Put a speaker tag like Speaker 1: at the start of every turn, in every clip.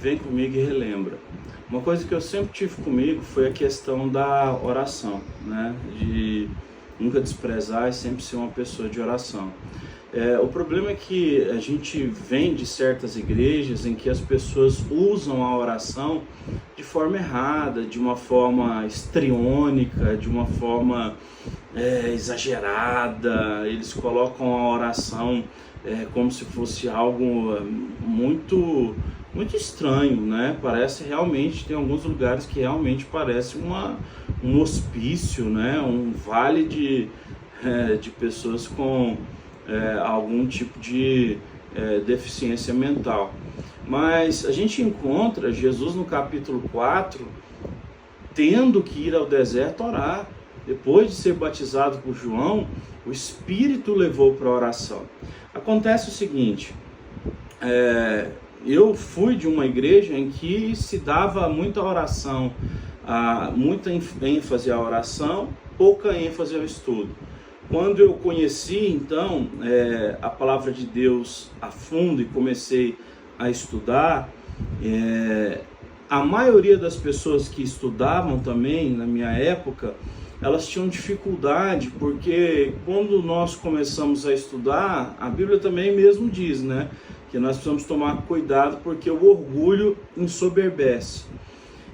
Speaker 1: vem comigo e relembra. Uma coisa que eu sempre tive comigo foi a questão da oração, né? De nunca desprezar e sempre ser uma pessoa de oração. O problema é que a gente vem de certas igrejas em que as pessoas usam a oração de forma errada, de uma forma histriônica, de uma forma exagerada. Eles colocam a oração como se fosse algo muito estranho, né? Parece realmente, tem alguns lugares que realmente parece um hospício, né? Um vale de pessoas com algum tipo de deficiência mental. Mas a gente encontra Jesus no capítulo 4 tendo que ir ao deserto orar. Depois de ser batizado por João, o Espírito o levou para a oração. Acontece o seguinte, eu fui de uma igreja em que se dava muita oração, muita ênfase à oração, pouca ênfase ao estudo. Quando eu conheci, então, a palavra de Deus a fundo e comecei a estudar, a maioria das pessoas que estudavam também, na minha época, elas tinham dificuldade, porque quando nós começamos a estudar, a Bíblia também mesmo diz, né, que nós precisamos tomar cuidado porque o orgulho ensoberbece.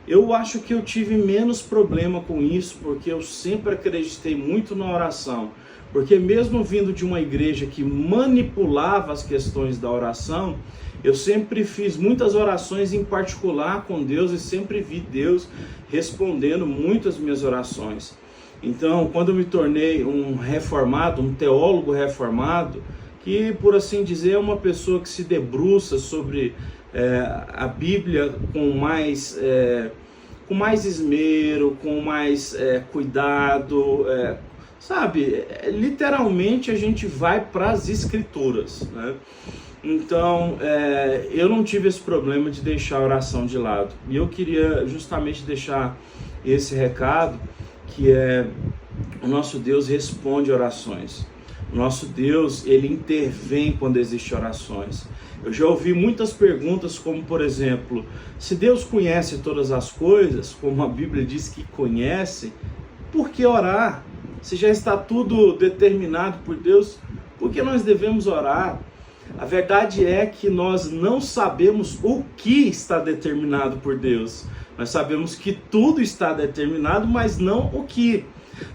Speaker 1: Eu acho que eu tive menos problema com isso, porque eu sempre acreditei muito na oração. Porque mesmo vindo de uma igreja que manipulava as questões da oração, eu sempre fiz muitas orações em particular com Deus e sempre vi Deus respondendo muitas minhas orações. Então, quando eu me tornei um reformado, um teólogo reformado, que, por assim dizer, é uma pessoa que se debruça sobre a Bíblia com mais esmero, com mais cuidado, sabe? Literalmente a gente vai para as Escrituras, né? Então, eu não tive esse problema de deixar a oração de lado. E eu queria justamente deixar esse recado, que o nosso Deus responde orações. O nosso Deus, ele intervém quando existem orações. Eu já ouvi muitas perguntas como, por exemplo, se Deus conhece todas as coisas, como a Bíblia diz que conhece, por que orar? Se já está tudo determinado por Deus, por que nós devemos orar? A verdade é que nós não sabemos o que está determinado por Deus. Nós sabemos que tudo está determinado, mas não o que.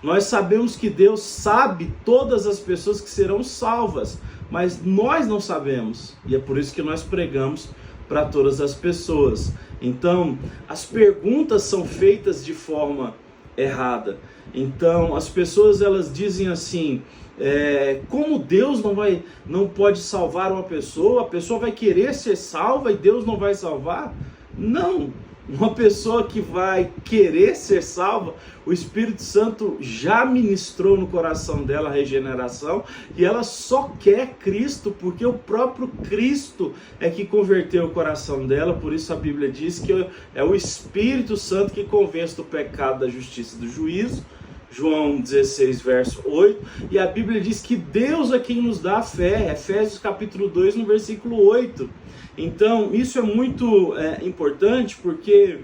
Speaker 1: Nós sabemos que Deus sabe todas as pessoas que serão salvas, mas nós não sabemos. E é por isso que nós pregamos para todas as pessoas. Então, as perguntas são feitas de forma errada. Então, as pessoas elas dizem assim, como Deus não pode salvar uma pessoa? A pessoa vai querer ser salva e Deus não vai salvar? Não. Uma pessoa que vai querer ser salva, o Espírito Santo já ministrou no coração dela a regeneração e ela só quer Cristo porque o próprio Cristo é que converteu o coração dela. Por isso a Bíblia diz que é o Espírito Santo que convence do pecado, da justiça e do juízo. João 16, verso 8, e a Bíblia diz que Deus é quem nos dá a fé, Efésios capítulo 2, no versículo 8. Então, isso é muito importante, porque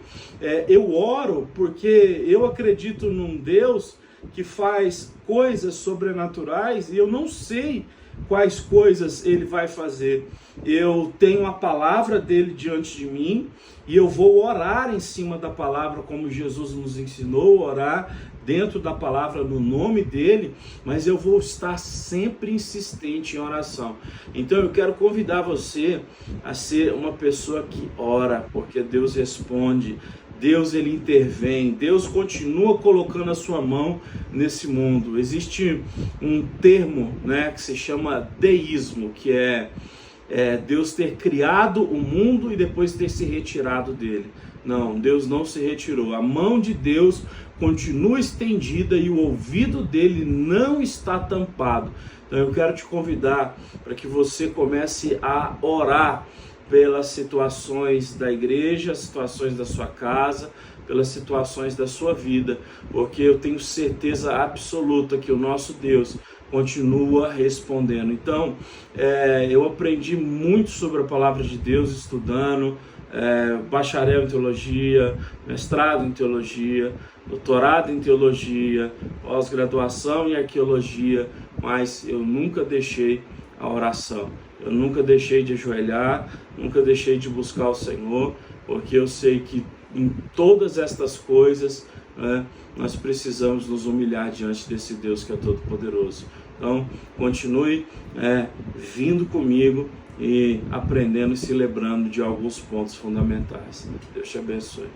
Speaker 1: eu oro, porque eu acredito num Deus que faz coisas sobrenaturais, e eu não sei quais coisas ele vai fazer. Eu tenho a palavra dele diante de mim, e eu vou orar em cima da palavra, como Jesus nos ensinou a orar, dentro da palavra, no nome dele, mas eu vou estar sempre insistente em oração. Então eu quero convidar você a ser uma pessoa que ora, porque Deus responde, Deus ele intervém, Deus continua colocando a sua mão nesse mundo. Existe um termo, né, que se chama deísmo, que é Deus ter criado o mundo e depois ter se retirado dele. Não, Deus não se retirou. A mão de Deus continua estendida e o ouvido dele não está tampado. Então eu quero te convidar para que você comece a orar pelas situações da igreja, situações da sua casa, pelas situações da sua vida, porque eu tenho certeza absoluta que o nosso Deus continua respondendo. Então, eu aprendi muito sobre a palavra de Deus estudando, bacharel em teologia, mestrado em teologia, doutorado em teologia, pós-graduação em arqueologia, mas eu nunca deixei a oração. Eu nunca deixei de ajoelhar, nunca deixei de buscar o Senhor, porque eu sei que em todas estas coisas, né, nós precisamos nos humilhar diante desse Deus que é todo-poderoso. Então, continue vindo comigo e aprendendo e se lembrando de alguns pontos fundamentais. Deus te abençoe.